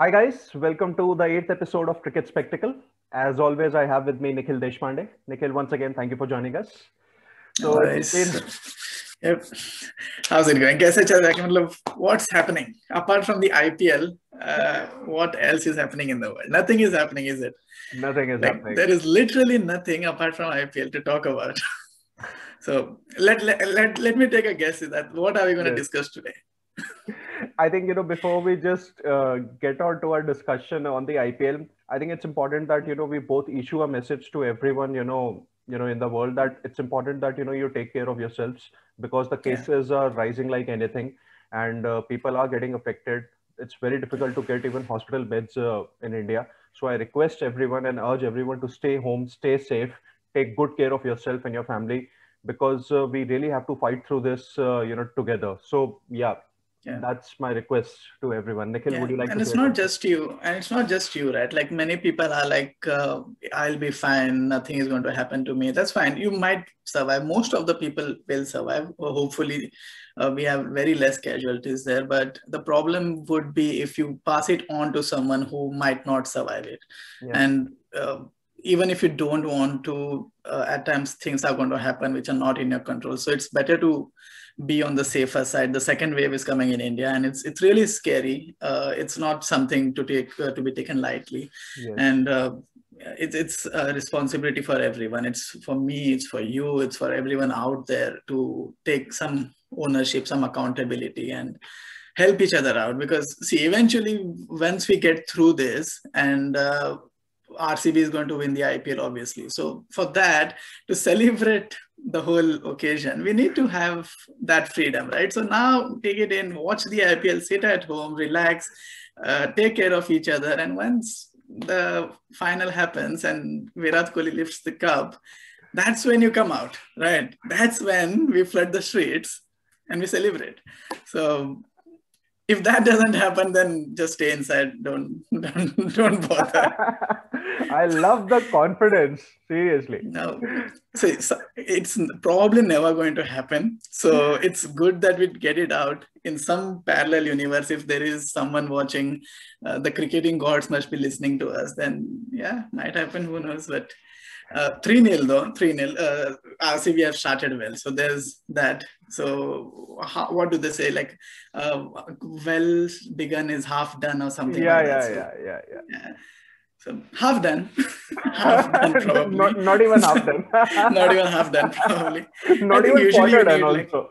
Hi guys, welcome to the eighth episode of Cricket Spectacle. As always, I have with me Nikhil Deshpande. Nikhil, once again, thank you for joining us. No So it's worries. been, Yep. How's it going? कैसे चल रहा है कि मतलब what's happening apart from the IPL? What else is happening in the world? Nothing is happening, is it? nothing is Like happening. there is literally nothing apart from IPL to talk about. So let me take a guess at that. What are we going to Yes. discuss today? I think, before we just get on to our discussion on the IPL, I think it's important that, we both issue a message to everyone, in the world that it's important that, you take care of yourselves because the Yeah. cases are rising like anything and people are getting affected. It's very Yeah. difficult to get even hospital beds in India. So I request everyone and urge everyone to stay home, stay safe, take good care of yourself and your family because we really have to fight through this, together. So yeah, Yeah. that's my request to everyone. Nikhil, would Yeah, you like and to it's say not something? just you, and it's not just you, right? Like many people are like, I'll be fine, nothing is going to happen to me. That's fine. You might survive. Most of the people will survive. Hopefully, we have very less casualties there. But the problem would be if you pass it on to someone who might not survive it. Yeah, And even if you don't want to, at times things are going to happen which are not in your control. So it's better to be on the safer side. The second wave is coming in India, and it's really scary. It's not something to take to be taken lightly, yes, and it's a responsibility for everyone. It's for me, it's for you, it's for everyone out there to take some ownership, some accountability, and help each other out. Because see, eventually, once we get through this, and RCB is going to win the IPL, obviously. So for that, to celebrate the whole occasion, we need to have that freedom, right? So now take it in, watch the IPL, sit at home, relax, take care of each other. And once the final happens and Virat Kohli lifts the cup, that's when you come out, right? That's when we flood the streets and we celebrate. So if that doesn't happen, then just stay inside. Don't bother. I love the confidence. Seriously. No, so it's probably never going to happen. So it's good that we get it out in some parallel universe. If there is someone watching, the cricketing gods must be listening to us. Then yeah, might happen. Who knows? But 3-0 though, 3-0. RCB have started well, so there's that. So what do they say? Like, well begun is half done or something Yeah, like that. yeah, So yeah, yeah, yeah. So half done, half done yeah. probably. Not even half done. Not even half done probably. I Not think even usually you quarter done need like also.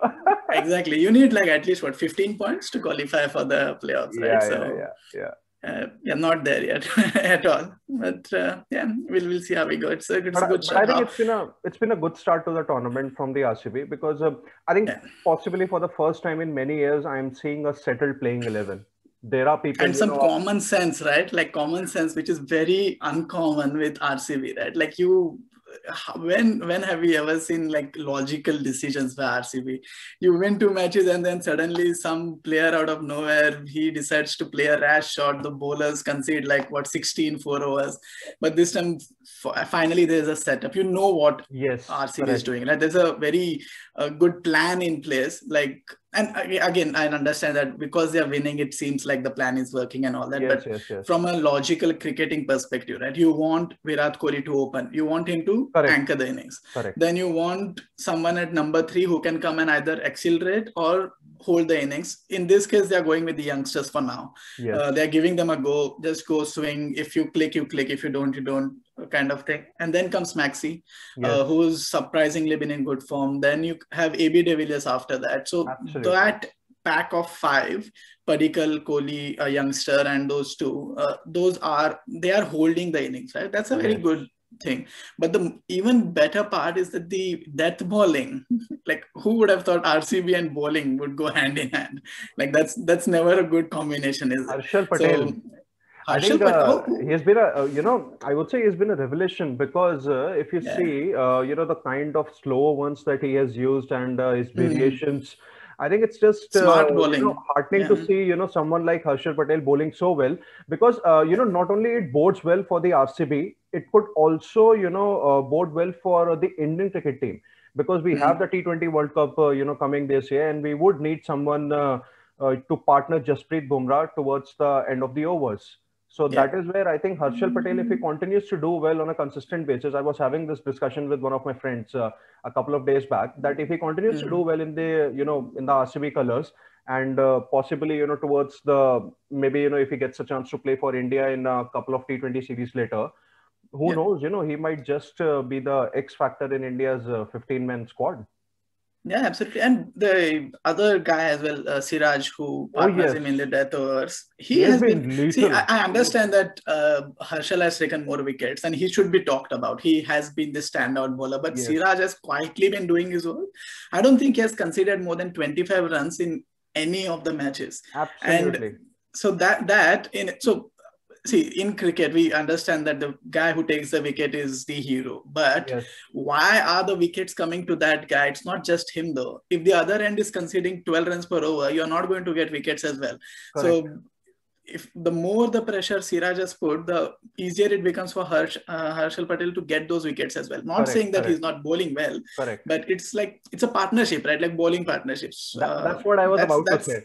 exactly you need like at least what 15 points to qualify for the playoffs, right? Yeah, yeah, So yeah, yeah. yeah, not there yet at all. But yeah, we'll see how we go. It's a good But I start. think How it's been a good start to the tournament from the RCB because I think yeah. possibly for the first time in many years I am seeing a settled playing 11. There are people, And some common sense, right? Like common sense, which is very uncommon with RCB, right? Like when have you ever seen like logical decisions by RCB? You win two matches and then suddenly some player out of nowhere he decides to play a rash shot. The bowlers concede like what 16 4 overs, but this time finally there's a setup. You know what yes, RCB is correct. doing, right? There's a very good plan in place, like and again I understand that because they're winning it seems like the plan is working and all that, Yes, but yes, yes. from a logical cricketing perspective, right, you want Virat Kohli to open, you want him to Correct, anchor the innings, correct. then you want someone at number 3 who can come and either accelerate or hold the innings. In this case they are going with the youngsters for now. Yes, They're giving them a go, just go swing, if you click you click, if you don't you don't, kind of thing. And then comes Maxi, yes, who's surprisingly been in good form. Then you have AB de Villiers after that. So absolutely. that pack of 5, Padikal, Kohli, a youngster, and those two, they are holding the innings, right? That's a very Yes. good thing. But the even better part is that the death bowling, like who would have thought RCB and bowling would go hand in hand? Like that's never a good combination, is it? Harshal Patel. So I think Harshal Patel, he's been I would say he's been a revelation because if you yeah. see, the kind of slow ones that he has used and his Mm. variations, I think it's just, Smart bowling. heartening to Yeah. see, someone like Harshal Patel bowling so well because, not only it bodes well for the RCB, it could also, bode well for the Indian cricket team because we have Mm. the T20 World Cup, coming this year and we would need someone, to partner Jasprit Bumrah towards the end of the overs. So that is where I think Harshal Patel, if he continues to do well on a consistent basis, I was having this discussion with one of my friends a couple of days back, that if he continues to do well in the, in the RCB colors, and possibly, towards the, maybe, if he gets a chance to play for India in a couple of T20 series later, who knows, he might just be the X factor in India's 15-man squad. Yeah, absolutely. And the other guy as well, Siraj, who partners him in the death overs, he has been lethal. See, I understand that Harshal has taken more wickets and he should be talked about. He has been the standout bowler, but Siraj has quietly been doing his work. I don't think he has conceded more than 25 runs in any of the matches. Absolutely. And so see, in cricket, we understand that the guy who takes the wicket is the hero. But why are the wickets coming to that guy? It's not just him, though. If the other end is conceding 12 runs per over, you're not going to get wickets as well. Correct. So if the more the pressure Siraj has put, the easier it becomes for Harshal Patel to get those wickets as well. Not saying that he's not bowling well, but it's a partnership, right? Like bowling partnerships. That's what I was about to say.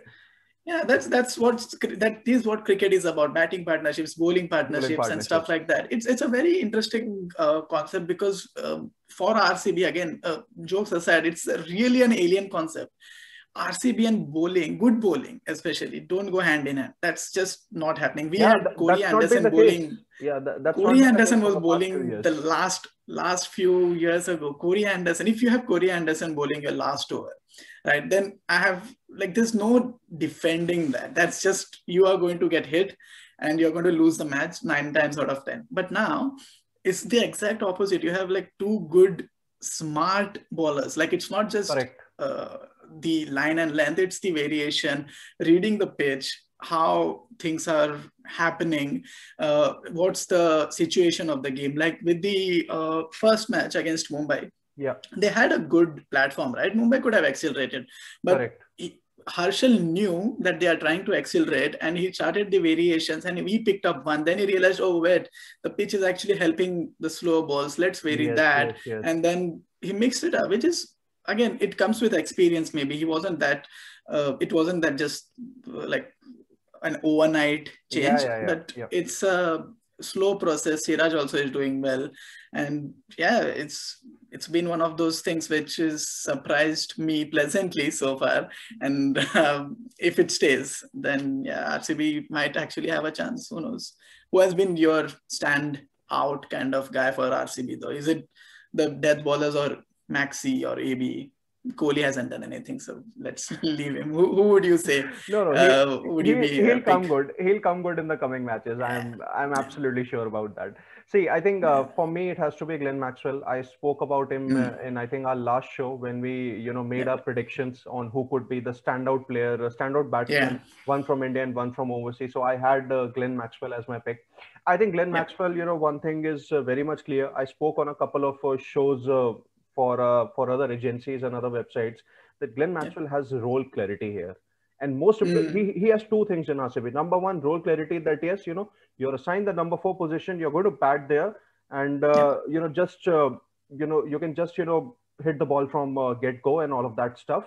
Yeah, that is what cricket is about: batting partnerships, bowling partnerships, and stuff like that. It's a very interesting concept because for RCB, again, jokes aside, it's really an alien concept. RCB and bowling, good bowling especially, don't go hand in hand. That's just not happening. We had Corey Anderson bowling. Corey Anderson was bowling the last few years ago. Corey Anderson, if you have Corey Anderson bowling your last over, right, then I have, there's no defending that. That's just, you are going to get hit and you're going to lose the match 9 times out of 10. But now it's the exact opposite. You have two good, smart bowlers. It's not just the line and length, it's the variation, reading the pitch, how things are happening, what's the situation of the game. Like with the first match against Mumbai, they had a good platform, right? Mumbai could have accelerated, but Harshal knew that they are trying to accelerate and he started the variations and we picked up one. Then he realized, oh wait, the pitch is actually helping the slow balls. Let's vary that. And then he mixed it up, which is, again, it comes with experience. Maybe he wasn't that, it wasn't that just an overnight change, but it's a slow process. Siraj also is doing well. And it's been one of those things which has surprised me pleasantly so far. And if it stays, then RCB might actually have a chance. Who knows? Who has been your stand out kind of guy for RCB though? Is it the death bowlers or Maxi or AB? Kohli hasn't done anything, so let's leave him. Who would you say? He'll come good. He'll come good in the coming matches. I'm absolutely sure about that. See, I think for me it has to be Glenn Maxwell. I spoke about him in I think our last show when we made our predictions on who could be the standout player, standout batsman, one from India and one from overseas. So I had Glenn Maxwell as my pick. I think Glenn Maxwell, one thing is very much clear. I spoke on a couple of shows for other agencies and other websites that Glenn Maxwell has role clarity here. And most of he has two things in RCB. Number one, role clarity, that yes, you're assigned the number 4 position, you're going to bat there, and you can just hit the ball from get go and all of that stuff.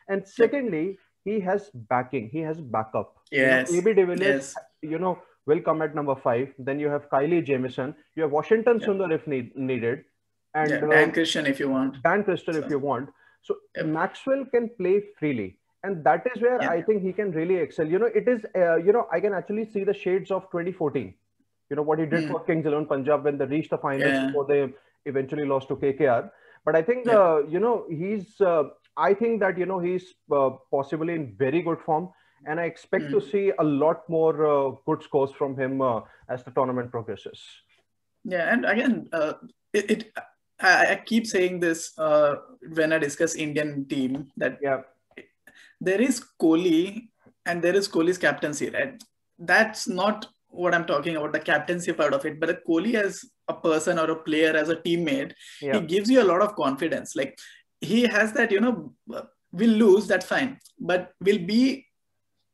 And secondly, he has backing, he has backup. AB de Villiers, will come at number 5. Then you have Kylie Jamieson, you have Washington Sundar if needed. And Dan Christian if you want. If you want. So Maxwell can play freely. And that is where I think he can really excel. It is, I can actually see the shades of 2014. What he did for Kings 11 Punjab when they reached the finals before they eventually lost to KKR. But I think, he's, I think that, he's possibly in very good form. And I expect to see a lot more good scores from him as the tournament progresses. Yeah. And again, I keep saying this when I discuss Indian team, that there is Kohli and there is Kohli's captaincy, right? That's not what I'm talking about, the captaincy part of it, but Kohli as a person or a player, as a teammate, he gives you a lot of confidence. Like he has that, we'll lose, that's fine, but we'll be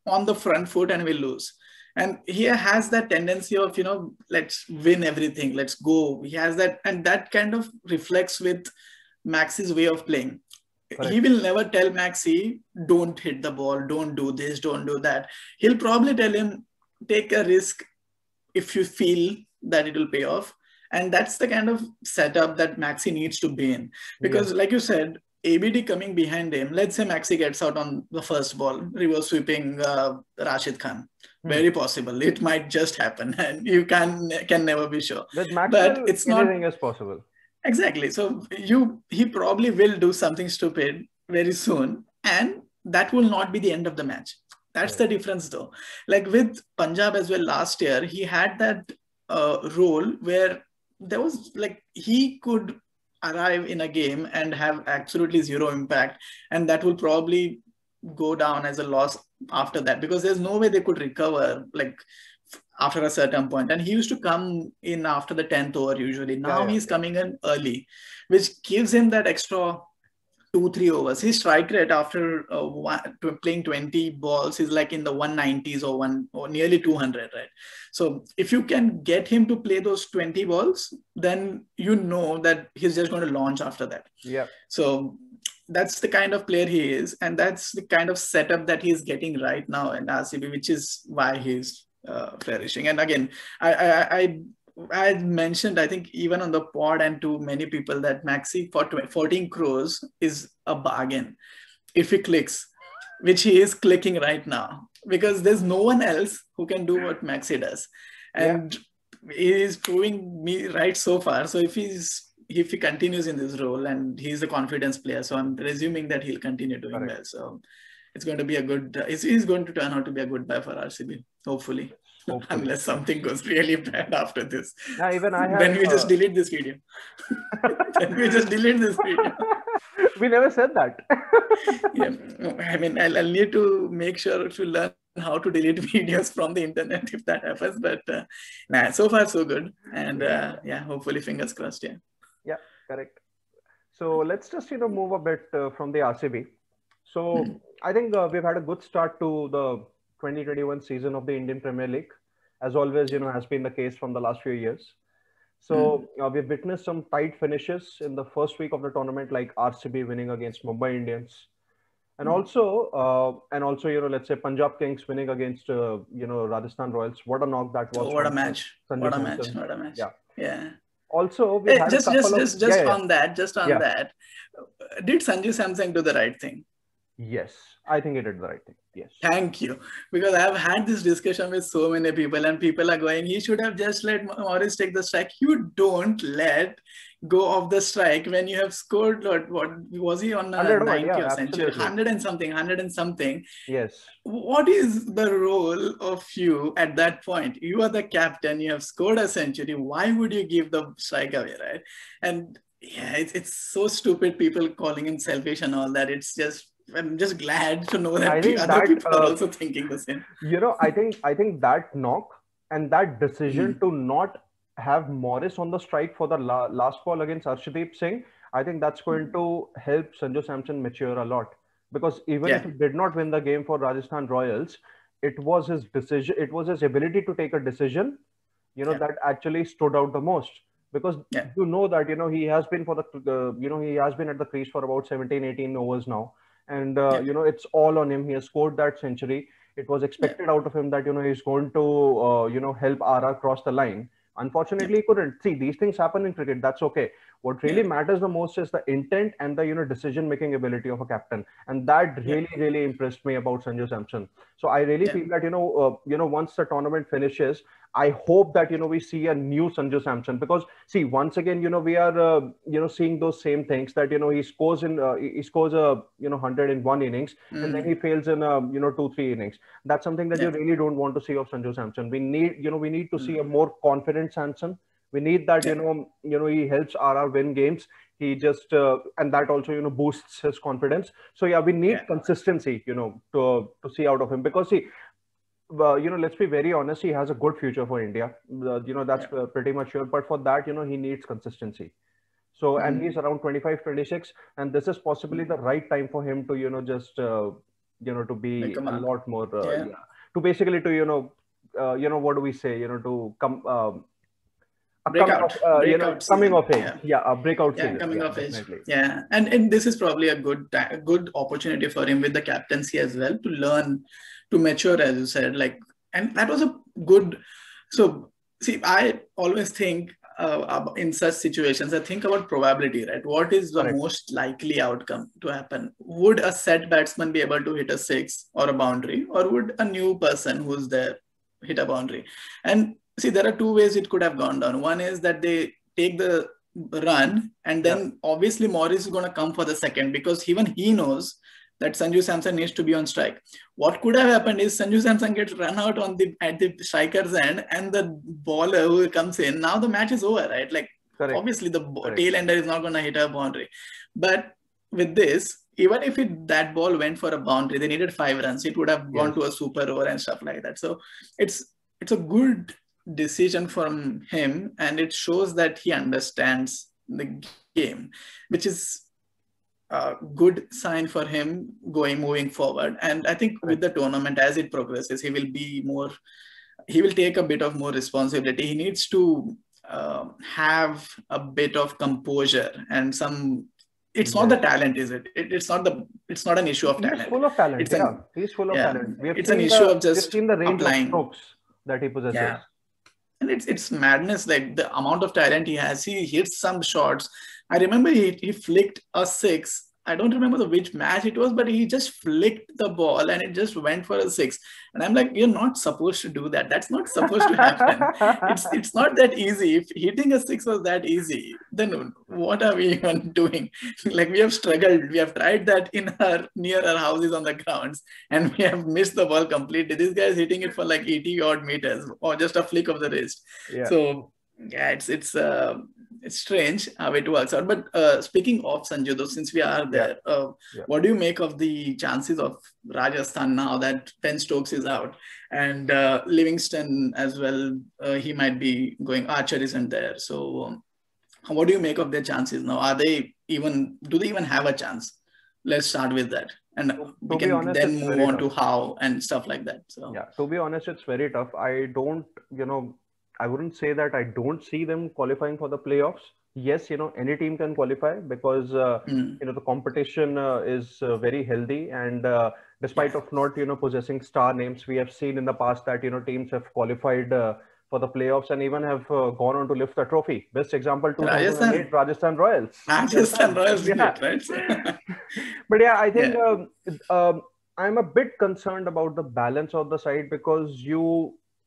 on the front foot and we'll lose. And he has that tendency of, let's win everything, let's go. He has that, and that kind of reflects with Max's way of playing. He will never tell Maxi, don't hit the ball, don't do this, don't do that. He'll probably tell him, take a risk if you feel that it will pay off. And that's the kind of setup that Maxi needs to be in. Because like you said, ABD coming behind him, let's say Maxi gets out on the first ball, reverse sweeping Rashid Khan. Very possible. It might just happen, and you can never be sure. With Maxwell, but it's anything not is possible. Exactly. So he probably will do something stupid very soon, and that will not be the end of the match. That's the difference, though. Like with Punjab as well last year, he had that role where there was like he could arrive in a game and have absolutely zero impact, and that will probably go down as a loss after that, because there's no way they could recover like after a certain point. And he used to come in after the 10th over usually. Now he's coming in early, which gives him that extra 2-3 overs. His strike rate after playing 20 balls is like in the 190s or nearly 200, right? So if you can get him to play those 20 balls, then you know that he's just going to launch after that. Yeah. So that's the kind of player he is, and that's the kind of setup that he's getting right now in RCB, which is why he's flourishing. And again, I mentioned, I think even on the pod and to many people, that Maxi for 14 crores is a bargain if he clicks, which he is clicking right now, because there's no one else who can do what Maxi does. And he is proving me right so far. So if he continues in this role, and he's a confidence player, so I'm presuming that he'll continue doing well. So it's going to be a good, he's going to turn out to be a good buy for RCB, hopefully. Unless something goes really bad after this. Yeah, even I have, then we just delete this video. Then we just delete this video. We never said that. I mean, I'll need to make sure to learn how to delete videos from the internet if that happens. But so far so good. And hopefully fingers crossed. Yeah, correct. So let's just move a bit from the RCB. So I think we've had a good start to the 2021 season of the Indian Premier League, as always, has been the case from the last few years. So we've witnessed some tight finishes in the first week of the tournament, like RCB winning against Mumbai Indians, and also let's say Punjab Kings winning against Rajasthan Royals. What a knock that was! What a match! What a match! Yeah. Also, we had just on that. Did Sanju Samson do the right thing? Yes, I think he did the right thing. Yes. Thank you. Because I've had this discussion with so many people, and people are going, he should have just let Morris take the strike. You don't let go of the strike when you have scored, what was he on 90 or century? 100 and something. Yes. What is the role of you at that point? You are the captain, you have scored a century. Why would you give the strike away, right? And yeah, it's so stupid, people calling him selfish and all that. I'm just glad to know that other people are also thinking the same. I think that knock and that decision to not have Morris on the strike for the last ball against Arshdeep Singh, I think that's going to help Sanju Samson mature a lot. Because even if he did not win the game for Rajasthan Royals, it was his decision, it was his ability to take a decision, that actually stood out the most. Because that he has been he has been at the crease for about 17-18 overs now. And, it's all on him. He has scored that century. It was expected out of him that, he's going to, help RR cross the line. Unfortunately, he couldn't. See, these things happen in cricket. That's okay. What really matters the most is the intent and the, decision-making ability of a captain. And that really impressed me about Sanju Samson. So I really feel that, once the tournament finishes, I hope that, we see a new Sanju Samson, because see, once again, we are, seeing those same things that, he scores 100 in one innings and then he fails in, 2-3 innings. That's something that you really don't want to see of Sanju Samson. We need to see a more confident Samson. We need that, he helps RR win games. He just, and that also, boosts his confidence. So yeah, we need consistency, to see out of him, because see, let's be very honest, he has a good future for India. That's pretty much sure. But for that, he needs consistency. So, and he's around 25, 26, and this is possibly the right time for him to, just, to be a lot more, to basically, to, what do we say, to come, coming of age. A breakout season. Coming of age. Definitely. And this is probably a good opportunity for him with the captaincy as well to learn, to mature, as you said. And that was a good. So see, I always think in such situations, I think about probability, right? What is the most likely outcome to happen? Would a set batsman be able to hit a six or a boundary, or would a new person who's there hit a boundary? And see, there are two ways it could have gone down. One is that they take the run, and then obviously Morris is going to come for the second, because even he knows that Sanju Samson needs to be on strike. What could have happened is Sanju Samson gets run out at the striker's end, and the bowler who comes in, now the match is over, right? Obviously the tail ender is not going to hit a boundary. But with this, even if that ball went for a boundary, they needed 5 runs. It would have gone to a super over and stuff like that. So it's a good decision from him, and it shows that he understands the game, which is a good sign for him moving forward. And I think with the tournament, as it progresses, he will take a bit of more responsibility. He needs to have a bit of composure and some. It's not the talent, is it? It's not an issue of talent. He's full of talent. He's full of talent. It's an issue of just seen the range applying. Of strokes that he possesses. Yeah. And it's madness, the amount of talent he has. He hits some shots. I remember he flicked a 6. I don't remember which match it was, but he just flicked the ball and it just went for a 6. And I'm like, you're not supposed to do that. That's not supposed to happen. It's not that easy. If hitting a 6 was that easy, then what are we even doing? We have struggled. We have tried that near our houses on the grounds, and we have missed the ball completely. This guy is hitting it for 80 odd meters or just a flick of the wrist. Yeah. So it's strange how it works out. But speaking of Sanju, though, since we are there, what do you make of the chances of Rajasthan now that Ben Stokes is out and Livingstone as well? He might be going. Archer isn't there. So what do you make of their chances now? Do they even have a chance? Let's start with that, and we can then move on to how and stuff like that. So to be honest, it's very tough. I wouldn't say that I don't see them qualifying for the playoffs. Yes, any team can qualify because, the competition is very healthy. And despite of not, possessing star names, we have seen in the past that, teams have qualified for the playoffs and even have gone on to lift the trophy. Best example, 2008 Rajasthan Royals. Rajasthan Royals, right? But I think I'm a bit concerned about the balance of the side because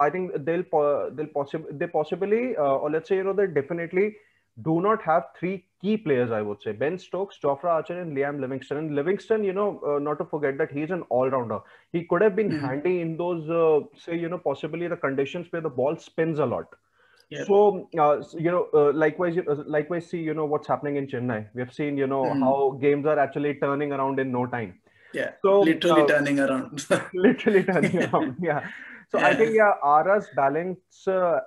I think they possibly, or let's say, they definitely do not have 3 key players, I would say. Ben Stokes, Jofra Archer, and Liam Livingstone. And Livingstone, not to forget that he's an all-rounder. He could have been handy in those, possibly the conditions where the ball spins a lot. Yeah. So, likewise, see, what's happening in Chennai. We have seen, how games are actually turning around in no time. Yeah, so, literally turning around. Literally turning around, yeah. So I think, Ara's balance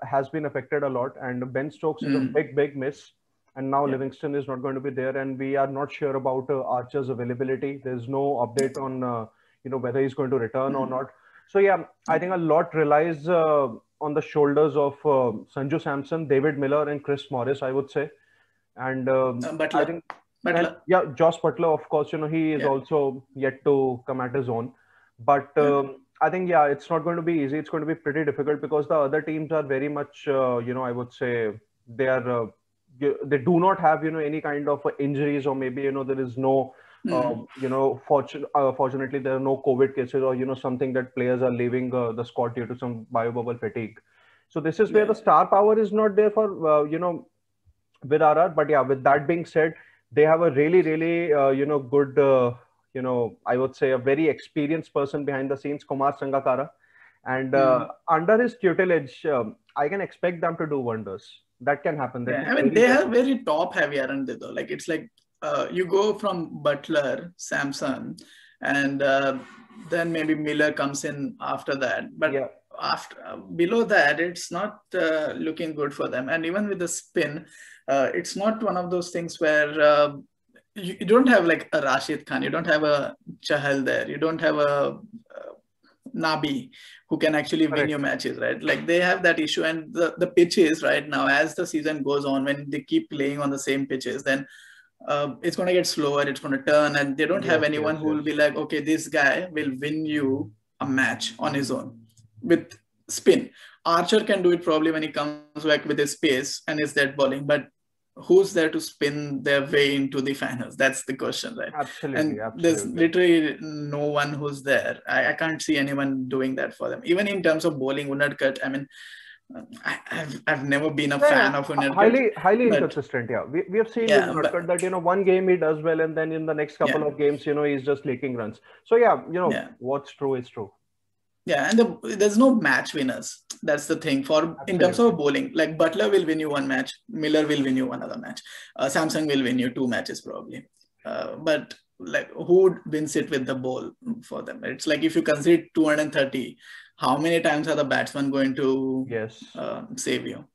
has been affected a lot, and Ben Stokes is a big miss. And now Livingstone is not going to be there, and we are not sure about Archer's availability. There's no update on, whether he's going to return or not. So I think a lot relies on the shoulders of Sanju Samson, David Miller, and Chris Morris, I would say. And I think, Josh Butler, of course, he is also yet to come at his own. But I think, it's not going to be easy. It's going to be pretty difficult because the other teams are very much, I would say they do not have, any kind of injuries, or maybe, there is no, fortunately, there are no COVID cases or, something that players are leaving the squad due to some biobubble fatigue. So this is where the star power is not there for, with RR. But with that being said, they have a really, good, I would say a very experienced person behind the scenes, Kumar Sangakkara. And under his tutelage, I can expect them to do wonders. That can happen. They are very top heavy, aren't they, though? It's like you go from Butler, Samson, and then maybe Miller comes in after that. But below that, it's not looking good for them. And even with the spin, it's not one of those things where you don't have like a Rashid Khan, you don't have a Chahal there, you don't have a Nabi who can actually win your matches, right? Like they have that issue, and the pitches right now, as the season goes on, when they keep playing on the same pitches, then it's going to get slower, it's going to turn, and they don't have anyone who will be like, okay, this guy will win you a match on his own with spin. Archer can do it probably when he comes back with his pace and his dead bowling, but who's there to spin their way into the finals? That's the question, right? Absolutely. There's literally no one who's there. I can't see anyone doing that for them. Even in terms of bowling, Unadkat, I mean, I've never been a fan of Unadkat. Highly inconsistent, We have seen with Unadkat that, one game he does well, and then in the next couple of games, he's just leaking runs. So what's true is true. Yeah, and there's no match winners. That's the thing. In terms of bowling, like Butler will win you one match, Miller will win you another match, Samsung will win you 2 matches probably. But like, who wins it with the ball for them? It's like, if you concede 230, how many times are the batsmen going to save you?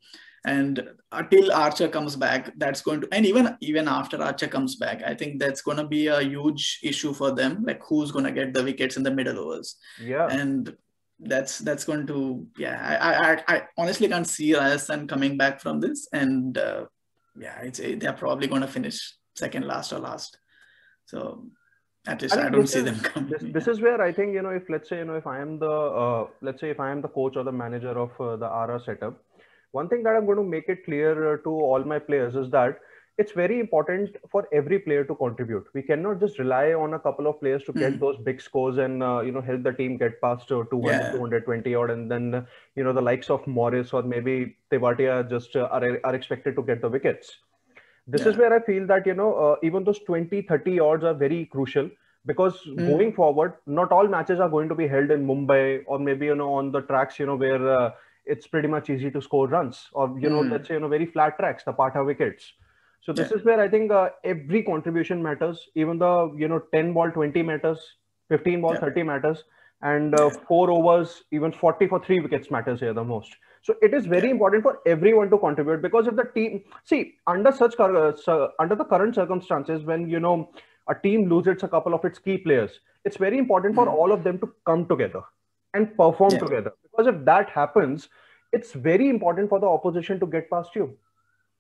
And until Archer comes back, that's going to, and even after Archer comes back, I think that's going to be a huge issue for them. Like, who's going to get the wickets in the middle overs? Yeah. And that's going to, I honestly can't see Rajasthan coming back from this. And they're probably going to finish second last or last. So at least I don't see them coming. This is where I think, if let's say, if I am the coach or the manager of the RR setup, one thing that I'm going to make it clear to all my players is that it's very important for every player to contribute. We cannot just rely on a couple of players to get those big scores and, help the team get past 200, 220 odd. And then, the likes of Morris or maybe Tewatia just are expected to get the wickets. This is where I feel that, even those 20, 30 odds are very crucial, because going forward, not all matches are going to be held in Mumbai or maybe, on the tracks, where it's pretty much easy to score runs, or, let's say, very flat tracks, the Pata wickets. So this is where I think every contribution matters. Even the, 10 ball, 20 matters, 15 ball, 30 matters, and 4 overs, even 40 for 3 wickets matters here the most. So it is very important for everyone to contribute, because if the team, under the current circumstances, when, a team loses a couple of its key players, it's very important for all of them to come together and perform together. Because if that happens, it's very important for the opposition to get past you.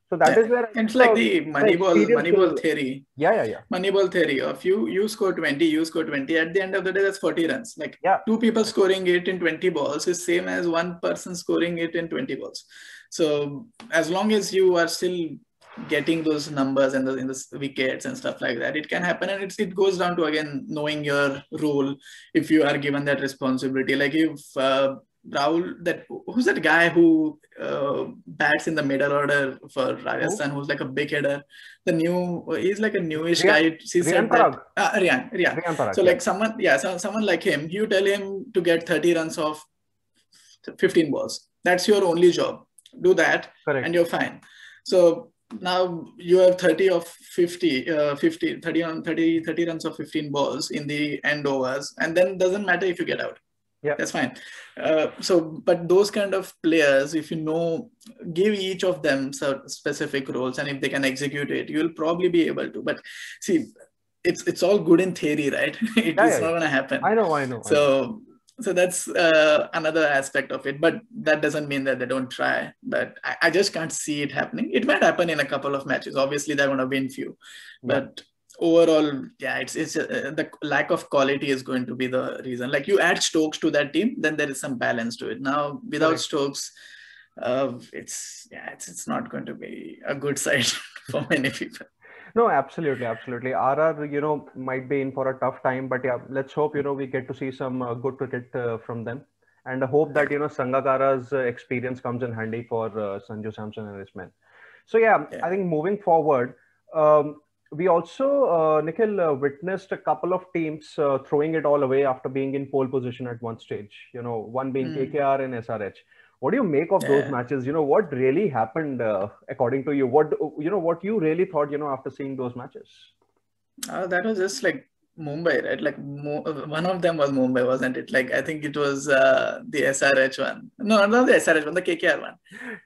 So that is where it's like the Moneyball theory. Moneyball theory of you score 20, you score 20. At the end of the day, that's 40 runs. Like 2 people scoring it in 20 balls is same as 1 person scoring it in 20 balls. So as long as you are still getting those numbers and in the wickets and stuff like that, it can happen. And it goes down to, again, knowing your role. If you are given that responsibility, like if Rahul, who's that guy who bats in the middle order for Rajasthan, who's like a big hitter? He's like a newish guy. He said that Riyan. So like someone like him, you tell him to get 30 runs off 15 balls. That's your only job. Do that, and you're fine. So now you have 30 of 50, 30 runs of 15 balls in the end overs, and then doesn't matter if you get out. That's fine. But those kind of players, if give each of them specific roles, and if they can execute it, you'll probably be able to. But see, it's all good in theory, right? It's not going to happen. I know. So that's another aspect of it, but that doesn't mean that they don't try. But I just can't see it happening. It might happen in a couple of matches. Obviously, they're going to win few, but overall, it's the lack of quality is going to be the reason. Like, you add Stokes to that team, then there is some balance to it. Now, without Stokes, it's not going to be a good side for many people. No, absolutely. RR, might be in for a tough time, but let's hope, we get to see some good cricket from them. And I hope that, Sangakkara's experience comes in handy for Sanju Samson and his men. So, I think moving forward, we also, Nikhil, witnessed a couple of teams throwing it all away after being in pole position at one stage, one being KKR and SRH. What do you make of those matches? What really happened according to you? What you really thought, after seeing those matches? That was just like Mumbai, right? Like one of them was Mumbai, wasn't it? Like, I think it was the SRH one. No, not the SRH one, the KKR one.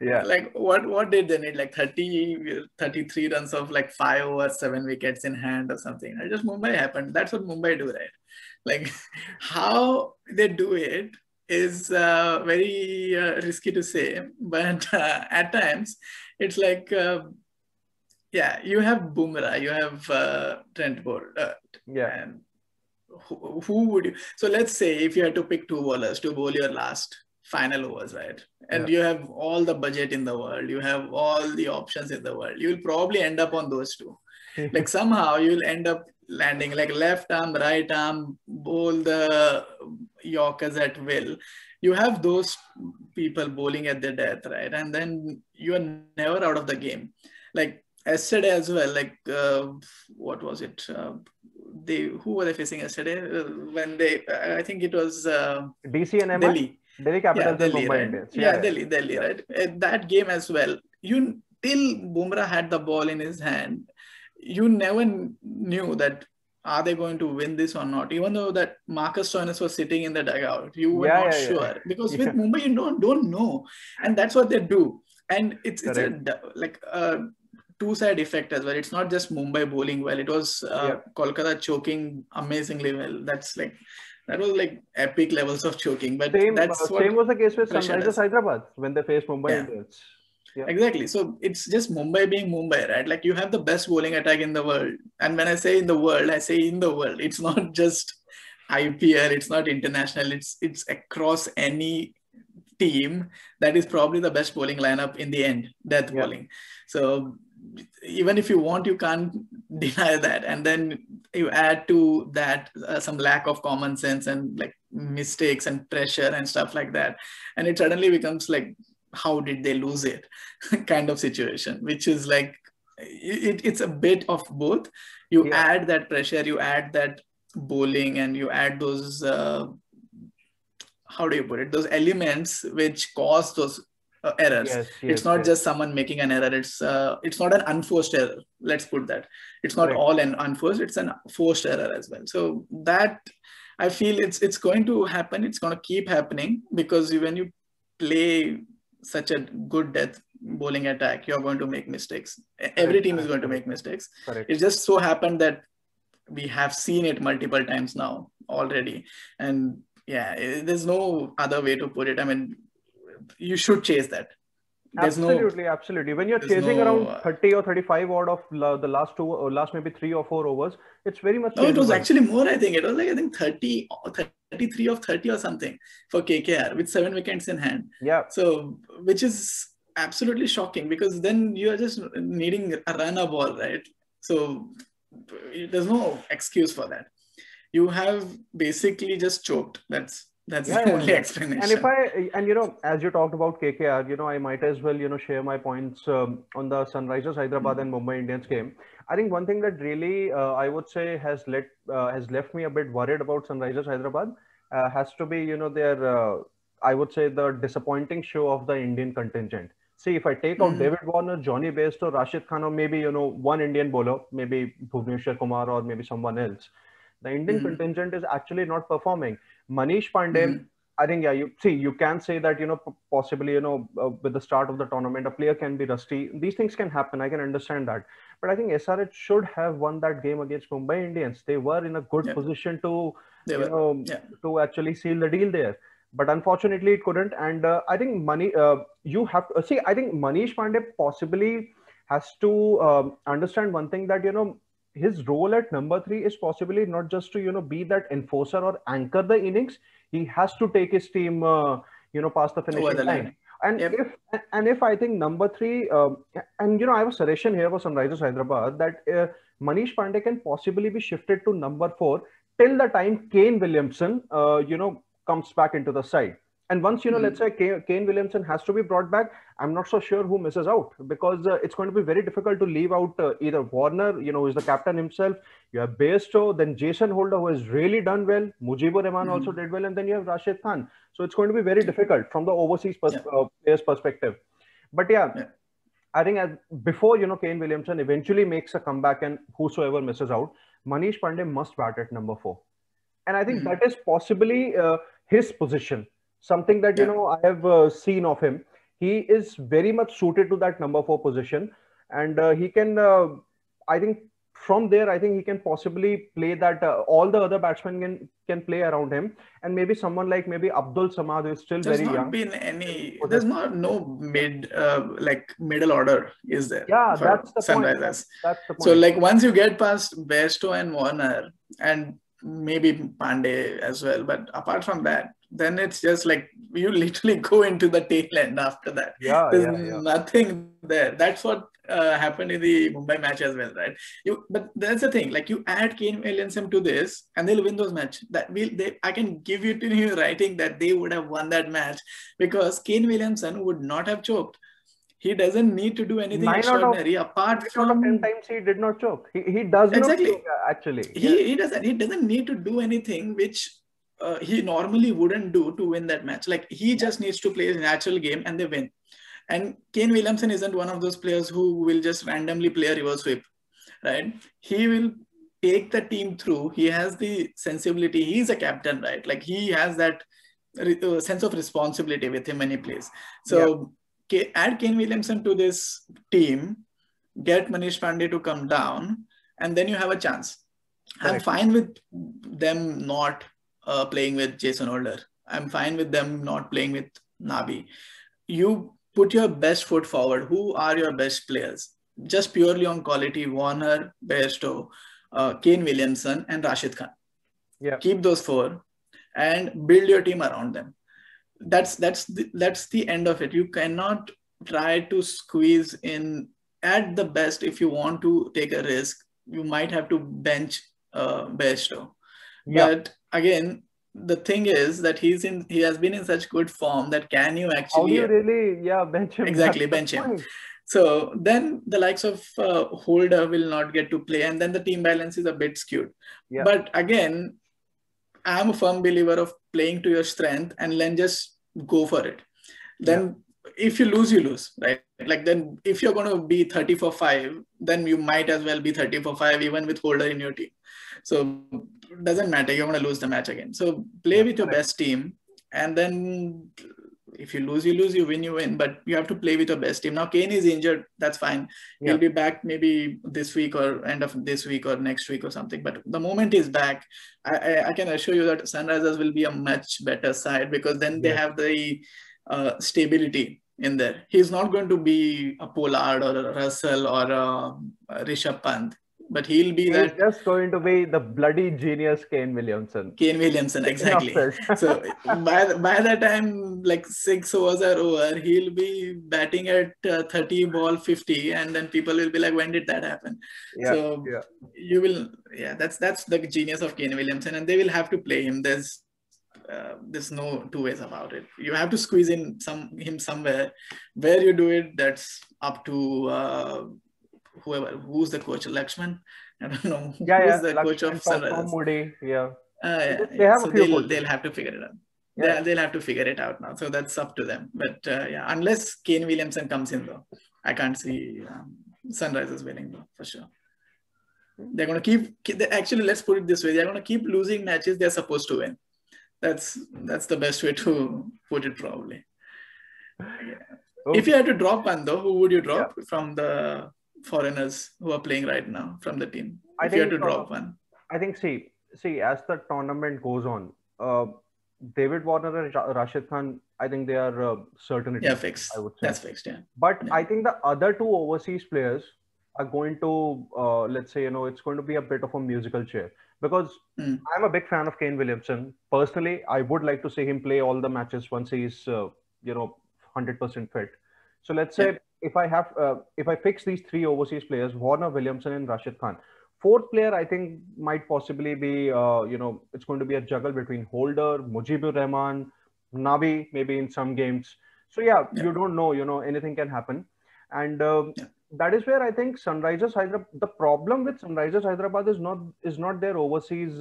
Yeah. Like what did they need? Like 33 runs of like 5 over 7 wickets in hand or something. Just Mumbai happened. That's what Mumbai do, right? Like how they do it is very risky to say, but at times it's like, yeah, you have Bumrah, you have Trent Bolt, and who would you? So let's say if you had to pick two bowlers to bowl your last final overs, right? And you have all the budget in the world, you have all the options in the world, you'll probably end up on those two. Like somehow you'll end up landing like left arm, right arm, bowl the Yorkers at will. You have those people bowling at their death, right? And then you are never out of the game. Like yesterday as well, like what was it? Who were they facing yesterday? When they, I think it was DC and Delhi. Delhi Capitals and Mumbai right? Indians. Delhi, right? That game as well. Till Bumrah had the ball in his hand, you never knew that are they going to win this or not. Even though that Marcus Stoinis was sitting in the dugout, you were not sure because with Mumbai you don't know, and that's what they do. And it's a two-side effect as well. It's not just Mumbai bowling well. It was Kolkata choking amazingly well. That was like epic levels of choking. But same was the case with Sunrisers Hyderabad when they faced Mumbai Indians. Yeah. Exactly. So it's just Mumbai being Mumbai, right? Like you have the best bowling attack in the world. And when I say in the world, I say in the world. It's not just IPL. It's not international. It's across any team. That is probably the best bowling lineup in the end, death bowling. So even if you want, you can't deny that. And then you add to that some lack of common sense and like mistakes and pressure and stuff like that. And it suddenly becomes like, how did they lose it kind of situation, which is like, it's a bit of both. You add that pressure, you add that bowling, and you add those, how do you put it? Those elements which cause those errors. It's not just someone making an error. It's not an unforced error. Let's put that. It's not all an unforced. It's an forced error as well. So that I feel it's going to happen. It's going to keep happening because when you play such a good death bowling attack, you're going to make mistakes. Every team is going to make mistakes. It just so happened that we have seen it multiple times now already. And there's no other way to put it. I mean, you should chase that. Absolutely. When you're chasing around 30 or 35 odd of the last two, or last maybe 3 or 4 overs, it's very much. No, it was actually more. I think it was like 30 or 33 of 30 or something for KKR with 7 wickets in hand. So which is absolutely shocking because then you are just needing a run a ball, right? So there's no excuse for that. You have basically just choked. That's the only explanation. And as you talked about KKR, I might as well, share my points on the Sunrisers Hyderabad and Mumbai Indians game. I think one thing that really, I would say, has left me a bit worried about Sunrisers Hyderabad has to be, their, I would say, the disappointing show of the Indian contingent. See, if I take out David Warner, Johnny Bairstow, Rashid Khan, or maybe, one Indian bowler, maybe Bhuvneshwar Kumar or maybe someone else, the Indian contingent is actually not performing. Manish Pandey, I think, you can say that, possibly, with the start of the tournament, a player can be rusty. These things can happen. I can understand that. But I think SRH should have won that game against Mumbai Indians. They were in a good position to, to actually seal the deal there. But unfortunately, it couldn't. And I think you have to see, I think Manish Pandey possibly has to understand one thing that, his role at number 3 is possibly not just to, be that enforcer or anchor the innings. He has to take his team, past the finishing line. And if I think number 3, and, I have a suggestion here for Sunrisers Hyderabad that Manish Pandey can possibly be shifted to number 4 till the time Kane Williamson, comes back into the side. And once, let's say Kane Williamson has to be brought back, I'm not so sure who misses out because it's going to be very difficult to leave out either Warner, who is the captain himself. You have Bairstow, then Jason Holder, who has really done well. Mujibur Rahman also did well. And then you have Rashid Khan. So it's going to be very difficult from the overseas players' perspective. But I think before, Kane Williamson eventually makes a comeback and whosoever misses out, Manish Pandey must bat at number 4. And I think that is possibly his position. Something that, I have seen of him. He is very much suited to that number 4 position. And he can, I think, from there, I think he can possibly play that. All the other batsmen can play around him, and maybe someone like maybe Abdul Samad, who is still There's very not young. been any. There's no middle order is there Yeah, for that's the point. Sunrisers. That's the So point. like once you get past Bairstow and Warner and maybe Pandey as well, but apart from that, then it's just like you literally go into the tail end after that. Yeah, There's yeah. nothing there. That's what happened in the Mumbai match as well, right? But that's the thing. Like you add Kane Williamson to this, and they'll win those matches. I can give you to you writing that they would have won that match because Kane Williamson would not have choked. He doesn't need to do anything extraordinary apart from 10 times he did not choke. He does not choke, actually. He doesn't need to do anything which he normally wouldn't do to win that match. Like he just needs to play his natural game and they win. And Kane Williamson isn't one of those players who will just randomly play a reverse sweep, right? He will take the team through. He has the sensibility. He's a captain, right? Like he has that sense of responsibility with him when he plays. So add Kane Williamson to this team, get Manish Pandey to come down, and then you have a chance. Correct. I'm fine with them not playing with Jason Holder. I'm fine with them not playing with Nabi. You put your best foot forward. Who are your best players? Just purely on quality, Warner, Bairstow, Kane Williamson, and Rashid Khan. Yeah. Keep those four and build your team around them. That's the end of it. You cannot try to squeeze in at the best. If you want to take a risk, you might have to bench Bairstow. But again, the thing is that he has been in such good form that can you actually how do you really bench him? Exactly, bench him. So then the likes of Holder will not get to play, and then the team balance is a bit skewed. But again, I'm a firm believer of playing to your strength and then just go for it. Then if you lose, you lose, right? Like then if you're going to be 30 for 5, then you might as well be 30 for 5 even with Holder in your team. So it doesn't matter. You're going to lose the match again. So play with your best team, and then if you lose, you lose. You win, you win. But you have to play with your best team. Now Kane is injured. That's fine. He'll be back maybe this week or end of this week or next week or something. But the moment he's back, I can assure you that Sunrisers will be a much better side because then they have the stability in there. He's not going to be a Pollard or a Russell or a Rishabh Pant. But he's just going to be the bloody genius Kane Williamson. Kane Williamson, exactly. So by the time like 6 overs are over, he'll be batting at 30 ball 50, and then people will be like, when did that happen? You will, that's the genius of Kane Williamson, and they will have to play him. There's no two ways about it. You have to squeeze in him somewhere. Where you do it, that's up to who's the coach, Lakshman? I don't know. Who's the coach of Sunrisers? Moody. They have so they'll have to figure it out. They'll have to figure it out now. So that's up to them. But unless Kane Williamson comes in though, I can't see Sunrisers winning though, for sure. They're going to keep actually, let's put it this way. They're going to keep losing matches they're supposed to win. That's the best way to put it probably. If you had to drop one though, who would you drop from the foreigners who are playing right now from the team? If you had to drop one. I think, see, as the tournament goes on, David Warner and Rashid Khan, I think they are certainly fixed. I would say. That's fixed, But I think the other two overseas players are going to, let's say, it's going to be a bit of a musical chair. Because I'm a big fan of Kane Williamson. Personally, I would like to see him play all the matches once he's, 100% fit. So let's say if I fix these 3 overseas players, Warner, Williamson, and Rashid Khan, 4th player I think might possibly be, it's going to be a juggle between Holder, Mujibur Rahman, Nabi, maybe in some games. So you don't know, anything can happen. And that is where I think Sunrisers Hyderabad, the problem with Sunrisers Hyderabad is not their overseas,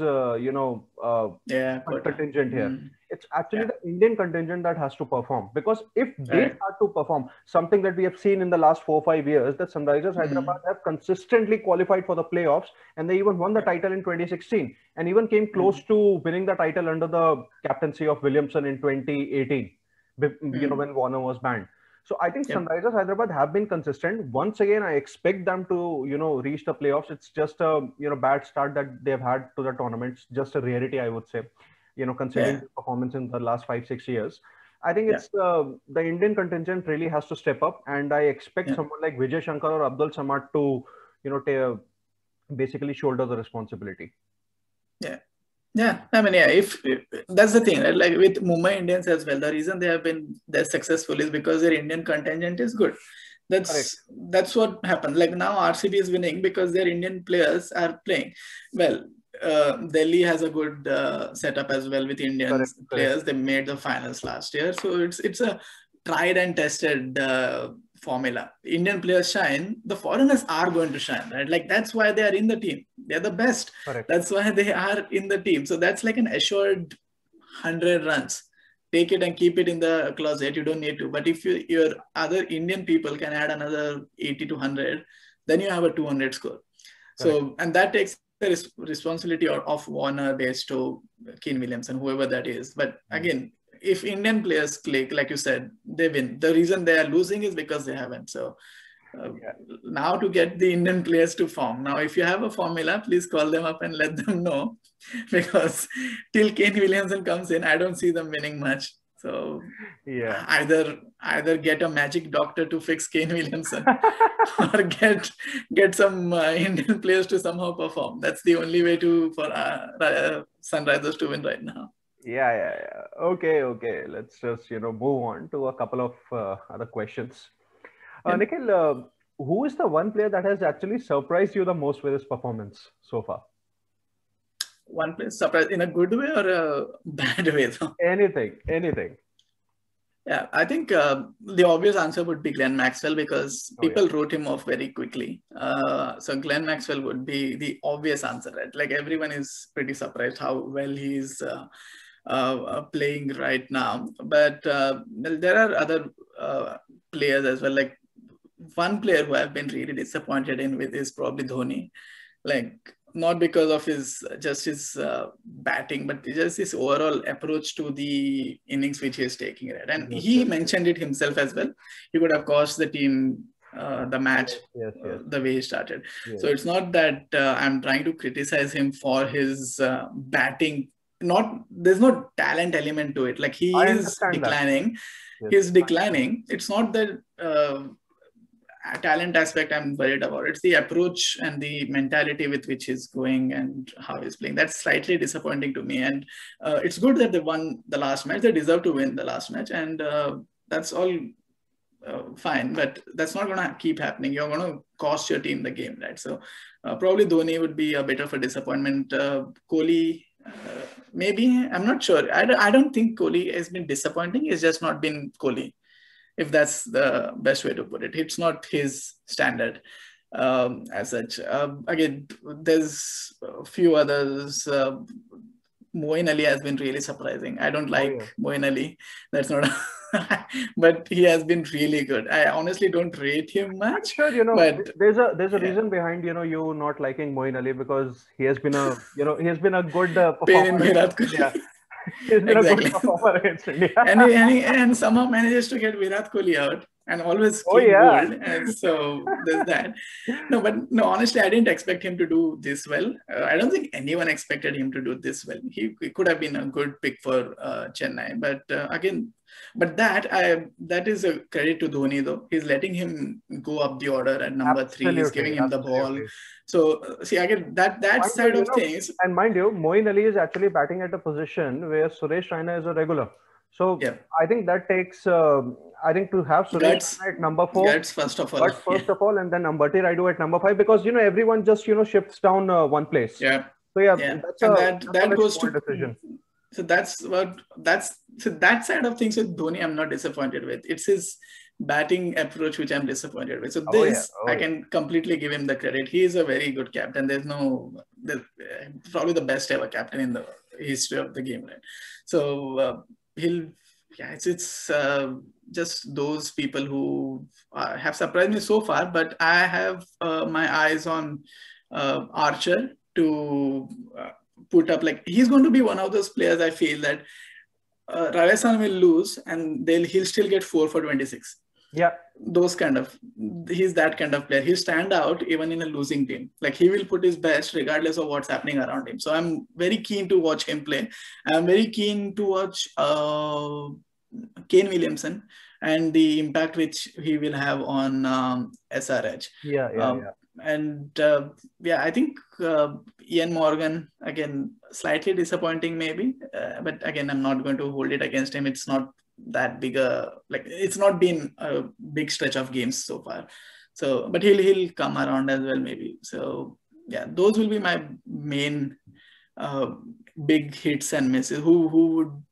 contingent here. It's actually the Indian contingent that has to perform. Because if they start to perform, something that we have seen in the last 4 or 5 years, that Sunrisers Hyderabad have consistently qualified for the playoffs, and they even won the title in 2016, and even came close to winning the title under the captaincy of Williamson in 2018, when Warner was banned. So I think Sunrisers Hyderabad have been consistent. Once again, I expect them to, reach the playoffs. It's just a, bad start that they've had to the tournaments. Just a rarity, I would say, considering the performance in the last 5-6 years. I think it's the Indian contingent really has to step up, and I expect someone like Vijay Shankar or Abdul Samad to, basically shoulder the responsibility. Yeah, I mean, if that's the thing, right? Like with Mumbai Indians as well, the reason they have been that successful is because their Indian contingent is good. That's what happened. Like now RCB is winning because their Indian players are playing well. Delhi has a good setup as well with Indian players. They made the finals last year, so it's a tried and tested formula. Indian players shine, the foreigners are going to shine, right? Like that's why they are in the team. They're the best. That's why they are in the team. So that's like an assured 100 runs. Take it and keep it in the closet. You don't need to. But if your other Indian people can add another 80 to 100, then you have a 200 score. So, and that takes the responsibility of Warner, Bairstow, Kane Williamson, whoever that is. But again, if Indian players click, like you said, they win. The reason they are losing is because they haven't. So now to get the Indian players to form. Now, if you have a formula, please call them up and let them know, because till Kane Williamson comes in, I don't see them winning much. So either get a magic doctor to fix Kane Williamson or get some Indian players to somehow perform. That's the only way for Sunrisers to win right now. Okay. Let's just, move on to a couple of other questions. Nikhil, who is the one player that has actually surprised you the most with his performance so far? One player surprised in a good way or a bad way, though? Anything. Yeah, I think the obvious answer would be Glenn Maxwell, because people wrote him off very quickly. So Glenn Maxwell would be the obvious answer, right? Like everyone is pretty surprised how well he's playing right now. But there are other players as well. Like one player who I've been really disappointed in with is probably Dhoni. Like not because of his batting, but just his overall approach to the innings which he is taking, right? And he mentioned it himself as well. He could have cost the team the match the way he started. So it's not that I'm trying to criticize him for his batting. There's no talent element to it. Like he is declining. He's declining. It's not that talent aspect I'm worried about. It's the approach and the mentality with which he's going and how he's playing. That's slightly disappointing to me. And it's good that they won the last match. They deserve to win the last match. And that's all fine. But that's not going to keep happening. You're going to cost your team the game, right? So probably Dhoni would be a bit of a disappointment. Kohli, maybe. I'm not sure. I don't think Kohli has been disappointing. It's just not been Kohli, if that's the best way to put it. It's not his standard as such. Again, there's a few others. Moeen Ali has been really surprising. I don't like Moeen Ali. That's not, but he has been really good. I honestly don't rate him much. I'm sure, but there's a reason behind, you not liking Moeen Ali, because he has been a, good pain in Virat Kohli. He's been a good performer against India. and somehow manages to get Virat Kohli out and always keep gold. And so there's that. No, honestly, I didn't expect him to do this well. I don't think anyone expected him to do this well. He could have been a good pick for Chennai. But again, that is a credit to Dhoni, though. He's letting him go up the order at number 3. He's giving him the ball. So see, again, that side of things. And mind you, Moeen Ali is actually batting at a position where Suresh Raina is a regular. So I think that takes, I think to have Suresh Raina at number 4. First of all, and then Ambati Raidu at number 5, because, everyone just, shifts down one place. Yeah. So that goes to decision. So that side of things with Dhoni, I'm not disappointed with. It's his batting approach which I'm disappointed with. So I can completely give him the credit. He is a very good captain. There's probably the best ever captain in the history of the game, right? So it's just those people who have surprised me so far. But I have my eyes on Archer to put up. Like he's going to be one of those players. I feel that Rajasthan will lose and he'll still get 4 for 26. Yeah. He's that kind of player. He'll stand out even in a losing team. Like, he will put his best regardless of what's happening around him. So I'm very keen to watch him play. I'm very keen to watch Kane Williamson and the impact which he will have on SRH. I think Ian Morgan, again, slightly disappointing maybe, but again, I'm not going to hold it against him. It's not that big it's not been a big stretch of games so far. So, but he'll come around as well maybe. So yeah, those will be my main big hits and misses. Who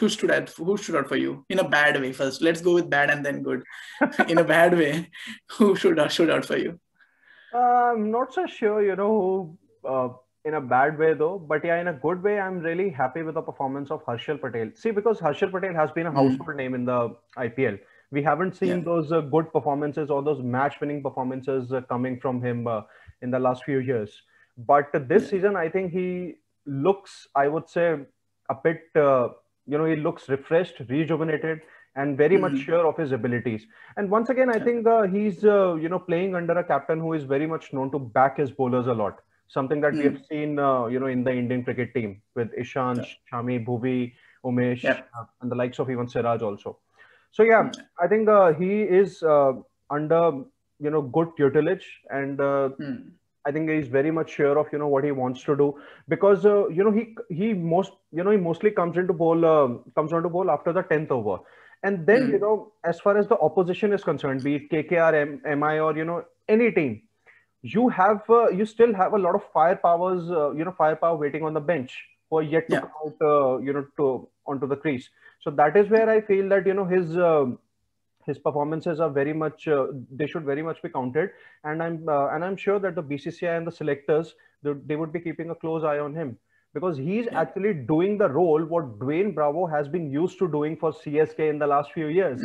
stood out for you in a bad way? First, let's go with bad and then good. In a bad way, who stood out for you? I'm not so sure, who in a bad way though, but yeah, in a good way, I'm really happy with the performance of Harshal Patel. See, because Harshal Patel has been a household name in the IPL. We haven't seen those good performances or those match-winning performances coming from him in the last few years. But this season, I think he looks, I would say, a bit, he looks refreshed, rejuvenated, and very much sure of his abilities. And once again, I think he's, playing under a captain who is very much known to back his bowlers a lot. Something that we have seen, in the Indian cricket team with Ishant, Shami, Bhuvi, Umesh, and the likes of even Siraj also. So yeah, I think he is under, good tutelage, and I think he's very much sure of, what he wants to do, because, he mostly comes on to bowl after the 10th over. And then, as far as the opposition is concerned, be it KKR, MI, or, any team, you still have a lot of firepower waiting on the bench who are yet to come out, onto the crease. So that is where I feel that, his performances are very much, they should very much be counted. And I'm sure that the BCCI and the selectors, they would be keeping a close eye on him, because he's actually doing the role what Dwayne Bravo has been used to doing for CSK in the last few years.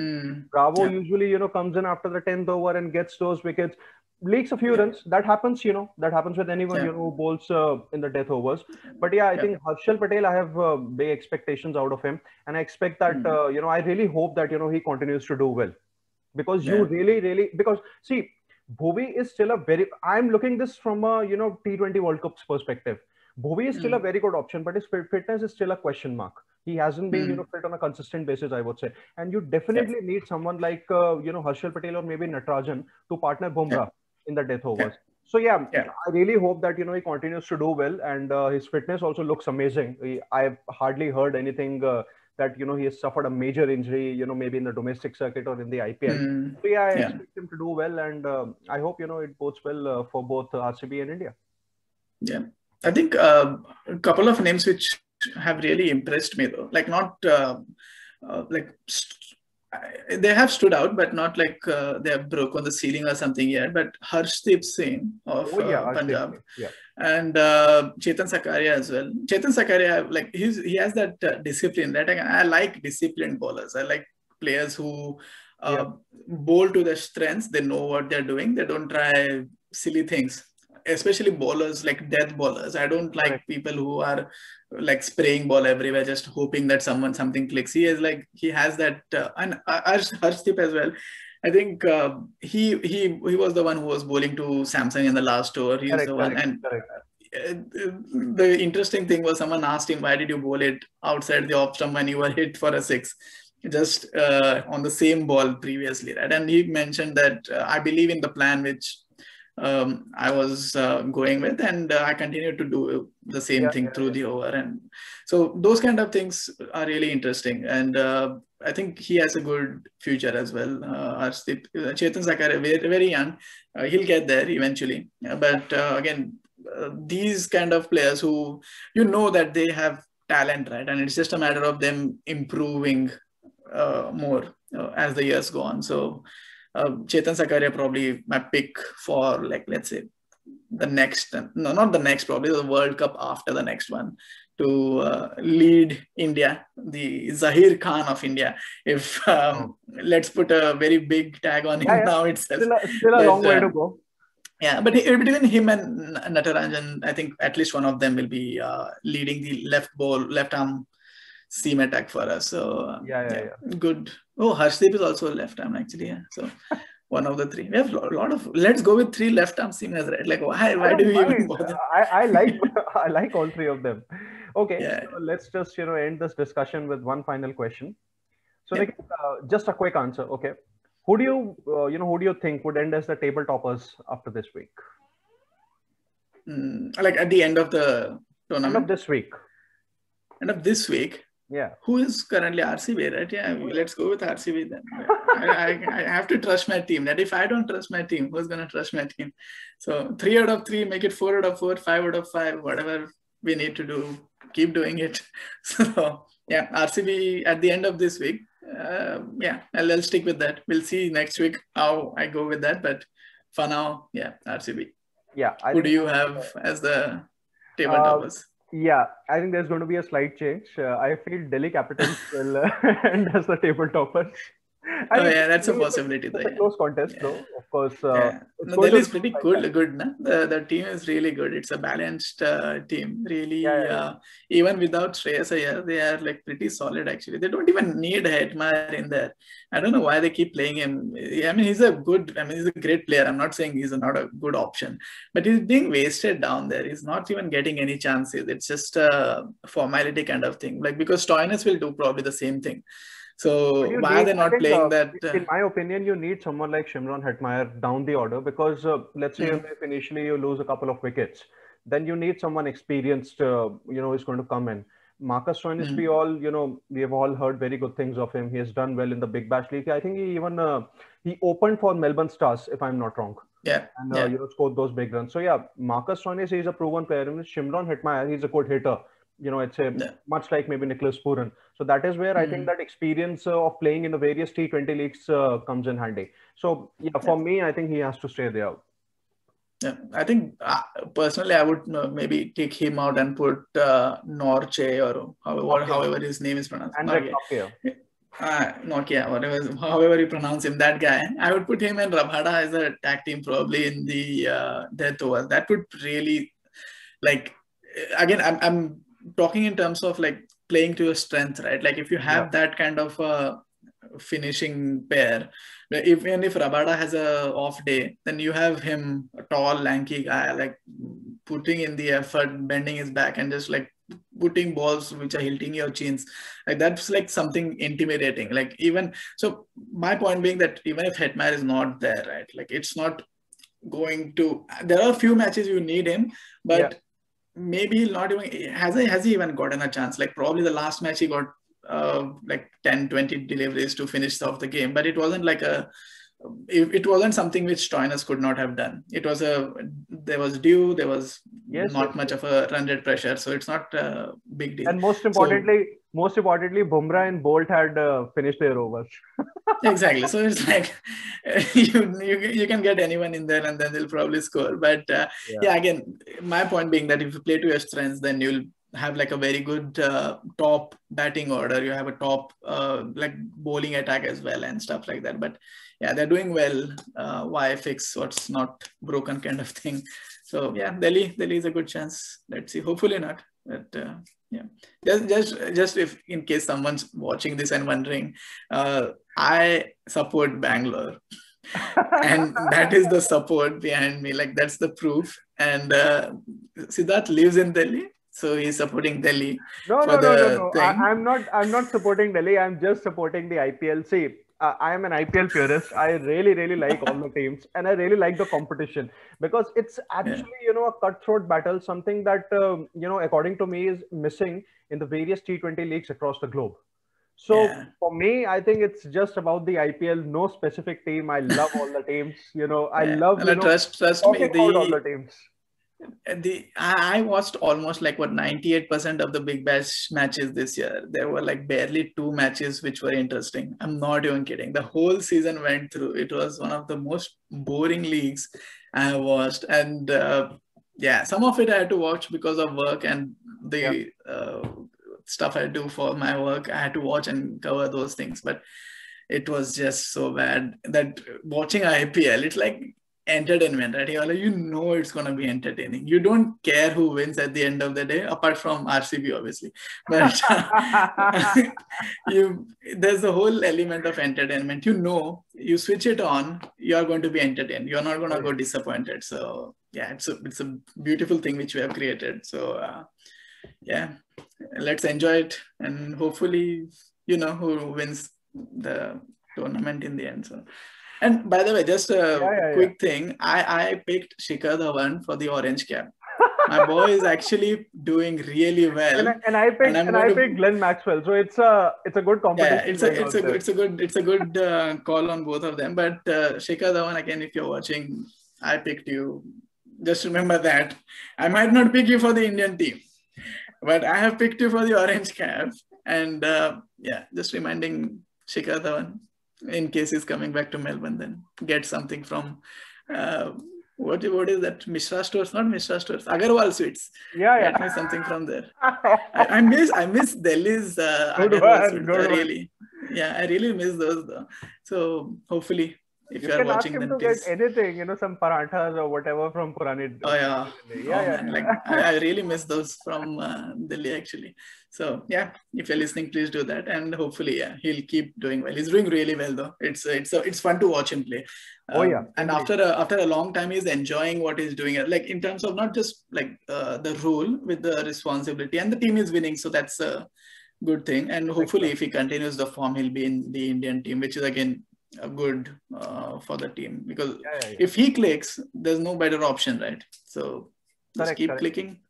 Bravo usually, comes in after the 10th over and gets those wickets, leaks a few runs. That happens, that happens with anyone, who bowls in the death overs. But yeah, I think Harshal Patel, I have big expectations out of him. And I expect that, I really hope that, he continues to do well. Because you really, because see, Bhuvi is still I'm looking this from a, T20 World Cup's perspective. Bhuvi is still a very good option, but his fitness is still a question mark. He hasn't been, fit on a consistent basis, I would say. And you definitely need someone like, Harshal Patel or maybe Natarajan to partner Bumrah in the death overs. So yeah, I really hope that, he continues to do well, and his fitness also looks amazing. I've hardly heard anything that, he has suffered a major injury, maybe in the domestic circuit or in the IPL. So yeah, I expect him to do well, and I hope, it bodes well for both RCB and India. Yeah. I think a couple of names which have really impressed me though, like not they have stood out, but not like they have broken the ceiling or something yet. But Harshdeep Singh of Punjab, and Chetan Sakaria as well. Chetan Sakaria, like he has that discipline. That I like disciplined bowlers. I like players who bowl to their strengths. They know what they're doing. They don't try silly things. Especially bowlers, like death bowlers. I don't like people who are like spraying ball everywhere, just hoping that something clicks. He has that, and Harshdeep as well. I think he was the one who was bowling to Samsung in the last over. He's the one. And the interesting thing was, someone asked him, why did you bowl it outside the off stump when you were hit for a 6? Just on the same ball previously, right? And he mentioned that I believe in the plan which I was going with, and I continued to do the same thing through the over. And so those kind of things are really interesting, and I think he has a good future as well. Chetan Sakaria, very, very young, he'll get there eventually, but again, these kind of players who that they have talent, right? And it's just a matter of them improving more as the years go on. So Chetan Sakaria probably my pick for, like, let's say the next, no, not the next, probably the World Cup after the next one, to lead India, the Zahir Khan of India. If let's put a very big tag on him now itself. Still a long way to go. Yeah, but between him and Natarajan, I think at least one of them will be leading the left arm seam attack for us. So Yeah. good. Oh, Harshdeep is also a left arm actually. Yeah. So one of the three. We have a lot of. Let's go with 3 left arm seamers, right? Like why? I Why do don't we even mind. bother? I like I like all 3 of them. Okay, Yeah. so let's just end this discussion with one final question. So, Yeah. Nick, just a quick answer. Okay, who do you who do you think would end as the table toppers after this week? Like at the end of the End tournament. of this week. End of this week. Yeah. Who is currently RCB, right? Yeah, let's go with RCB then. I have to trust my team. That if I don't trust my team, who's gonna trust my team? So 3 out of 3, make it 4 out of 4, 5 out of 5, whatever we need to do, keep doing it. So yeah, RCB at the end of this week. Yeah, I'll stick with that. We'll see next week how I go with that. But for now, yeah, RCB. Yeah. Who do you have as the table toppers? Yeah, I think there's going to be a slight change. I feel Delhi Capitals will end as the table toppers. Yeah, that's a possibility. It's a close contest, though. Of course, no, Delhi is pretty good. Na? The team is really good. It's a balanced team. Really, even without Shreyas Iyer, they are like pretty solid. Actually, they don't even need Hetmyer in there. I don't know why they keep playing him. I mean, he's a great player. I'm not saying he's not a good option, but he's being wasted down there. He's not even getting any chances. It's just a formality kind of thing. Like because Stoinis will do probably the same thing. So why are they not playing that? In my opinion, you need someone like Shimron Hetmyer down the order because let's say if initially you lose a couple of wickets, then you need someone experienced, who's going to come in. Marcus Stoinis, we have all heard very good things of him. He has done well in the Big Bash League. I think he even he opened for Melbourne Stars, if I'm not wrong. Yeah. And scored those big runs. So yeah, Marcus Stoinis is a proven player. Shimron Hetmyer, he's a good hitter. It's much like maybe Nicholas Pooran. So that is where I think that experience of playing in the various T20 leagues comes in handy. So for me, I think he has to stay there. Yeah, I think personally, I would maybe take him out and put Norche or however his name is pronounced. Nokia, however you pronounce him, that guy. I would put him and Rabhada as a tag team probably in the death over. That would really, like, again, I'm talking in terms of like playing to your strength, right? Like if you have that kind of finishing pair, even if Rabada has a off day, then you have him, a tall, lanky guy, like putting in the effort, bending his back and just like putting balls which are hitting your chins. Like that's like something intimidating. Like even, so my point being that even if Hetmyer is not there, right? Like it's not going to, there are a few matches you need him, but maybe he'll not even, has he even gotten a chance? Like probably the last match he got like 10-20 deliveries to finish off the game, but it wasn't like it wasn't something which Stoinis could not have done. There was not much of a run rate pressure, so it's not a big deal. And most importantly, Bumrah and Bolt had finished their overs. Exactly. So it's like you can get anyone in there and then they'll probably score. But again, my point being that if you play to your strengths, then you'll have like a very good top batting order. You have a top like bowling attack as well and stuff like that. But yeah, they're doing well. Why fix what's not broken kind of thing. So yeah, Delhi is a good chance. Let's see. Hopefully not. But yeah, just if in case someone's watching this and wondering, I support Bangalore. And that is the support behind me. Like that's the proof. And Sidharth lives in Delhi. So he's supporting Delhi. No. I'm not supporting Delhi. I'm just supporting the IPL. See, I am an IPL purist. I really like all the teams, and I really like the competition because it's actually a cutthroat battle. Something that according to me, is missing in the various T20 leagues across the globe. So for me, I think it's just about the IPL. No specific team. I love all the teams. I love trust me. All the teams. I watched almost like 98% of the Big Bash matches this year. There were like barely 2 matches which were interesting. I'm not even kidding. The whole season went through. It was one of the most boring leagues I have watched. And some of it I had to watch because of work and the stuff I do for my work. I had to watch and cover those things. But it was just so bad that watching IPL, it's like entertainment, right? You know it's going to be entertaining. You don't care who wins at the end of the day, apart from RCB, obviously. But there's a whole element of entertainment. You switch it on, you are going to be entertained. You're not going to go disappointed. So yeah, it's a beautiful thing which we have created. So yeah, let's enjoy it, and hopefully, who wins the tournament in the end. So. And by the way, just a quick thing. I picked Shikhar Dhawan for the orange cap. My boy is actually doing really well. And I picked Glenn Maxwell. So it's a good competition. Yeah, it's a good call on both of them. But Shikhar Dhawan, again, if you're watching, I picked you. Just remember that. I might not pick you for the Indian team, but I have picked you for the orange cap. And just reminding Shikhar Dhawan, in case he's coming back to Melbourne, then get something from what is that? Mishra Stores, not Mishra Stores, Agarwal Sweets. Get me something from there. I miss Delhi's Agarwal Sweets. I really miss those though. So hopefully, if you are watching, then please get anything, some parathas or whatever from Purani. Oh yeah. Like I really miss those from Delhi actually. So yeah, if you're listening, please do that, and hopefully, he'll keep doing well. He's doing really well though. It's fun to watch him play. And after a long time, he's enjoying what he's doing. Like in terms of not just like the role with the responsibility, and the team is winning, so that's a good thing. And hopefully, if he continues the form, he'll be in the Indian team, which is again good for the team, because if he clicks, there's no better option, right? So just keep clicking,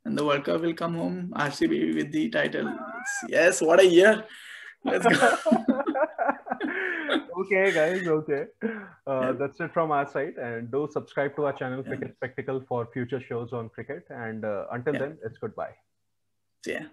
and the World Cup will come home. RCB with the title. Yes, what a year! Let's go. Okay, guys. Okay, that's it from our side, and do subscribe to our channel, Cricket Spectacle, for future shows on cricket. And until then, it's goodbye. Yeah.